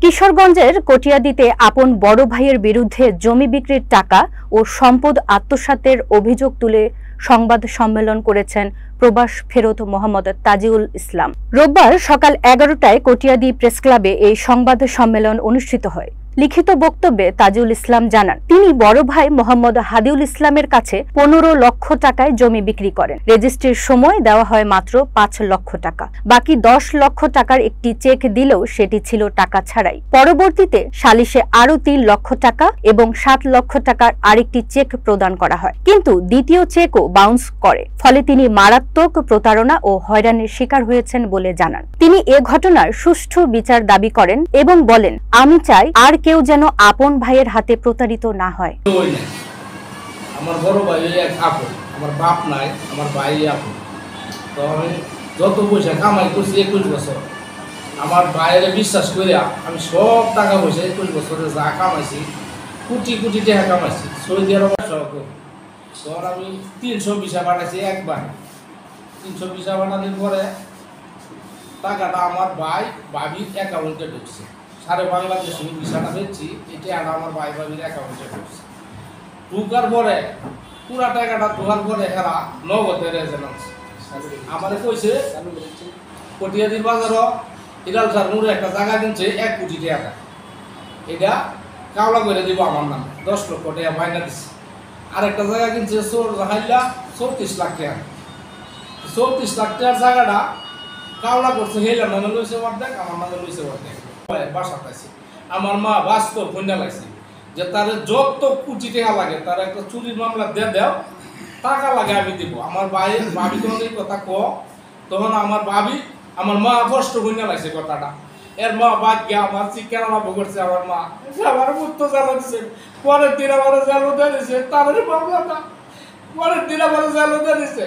কিশোরগঞ্জের কটিয়াদীতে আপন বড় ভাইয়ের বিরুদ্ধে জমি বিক্রির টাকা ও সম্পদ আত্মসাতের অভিযোগ তুলে সংবাদ সম্মেলন করেছেন প্রবাস ফেরত মোহাম্মদ তাজিউল ইসলাম। রোববার সকাল 11টায় কটিয়াদী প্রেসক্লাবে এই সংবাদ সম্মেলন অনুষ্ঠিত হয়। লিখিত বক্তব্যে তাজিউল ইসলাম জানান, তিনি বড় ভাই মোহাম্মদ হাদিউল ইসলামের কাছে 15 লক্ষ টাকায় জমি বিক্রি করেন। রেজিস্ট্রির সময় দেওয়া হয় মাত্র 5 লক্ষ টাকা। বাকি 10 লক্ষ টাকার একটি চেক দিলেও সেটি ছিল টাকা ছাড়াই। পরবর্তীতে সালিশে আরও 3 লক্ষ টাকা এবং 7 লক্ষ টাকার আরেকটি চেক প্রদান করা হয়, কিন্তু দ্বিতীয় চেকও বাউন্স করে। ফলে তিনি মারাত্মক প্রতারণা ও হয়রানির শিকার হয়েছেন বলে জানান। তিনি এ ঘটনার সুষ্ঠু বিচার দাবি করেন এবং বলেন, আমি চাই আর কেউ যেন আপন ভাইয়ের হাতে প্রতারিত না হয়। আমার বড় ভাই এক আপন, আমার বাপ নাই, আমার ভাই আপন। তো আমি যত পয়সা কামাই করছি 21 বছর, আমার ভাইয়ের বিশ্বাস করে আমি সব টাকা পয়সা 21 বছরে যা কামাইছি, কোটি কোটি টাকা কামাইছি। সৌদি আরব ধর আমি 300 ভিসা পাঠাইছি একবার। 300 ভিসা পাঠানোর পরে টাকাটা আমার ভাই ভাবির অ্যাকাউন্টে ঢুকছে। সারে বাংলাদেশে ভিসাটা পেয়েছি, এটা আমার ভাই ভাবির অ্যাকাউন্টে ঢুকছে। ঢুকার পরে পুরা টাকাটা ঢোকার পরে এরা নগদের রেজেন্স আমার কইছে কটিয়াদির বাজারও ইরাল স্যার মোড়ে একটা জায়গা কিনছে 1 কোটি টাকা, এটা কাওলা করে দিব আমার নামে, 10 লক্ষ টাকা বাইনা দিচ্ছে। আর একটা জায়গা কিনছে সোর হাইলা 34 লাখ টাকা। 34 লাখ টাকার জায়গাটা কাওলা করছে হেলার নামে লইছে অর্ধেক, আমার নামে লইছে অর্ধেক। বাসা পাইছে আমার মা বাস্তব ফোনটা লাগছে যে তার যত কোটি টাকা লাগে তার একটা চুরির মামলা দিয়ে দাও, টাকা লাগে আমি দিব। আমার ভাইয়ের ভাবি তখন এই কথা তখন আমার ভাবি আমার মা কষ্ট ফোনটা লাগছে কথাটা। এর মা বাদ গিয়ে আমার চিকেন আলাপ করছে। আমার মা আমার মুক্ত জ্বালা দিচ্ছে, পরের দিন আমার জ্বালো দিয়ে দিচ্ছে, তার মামলাটা পরের দিন আমার জ্বালো দিয়ে দিচ্ছে।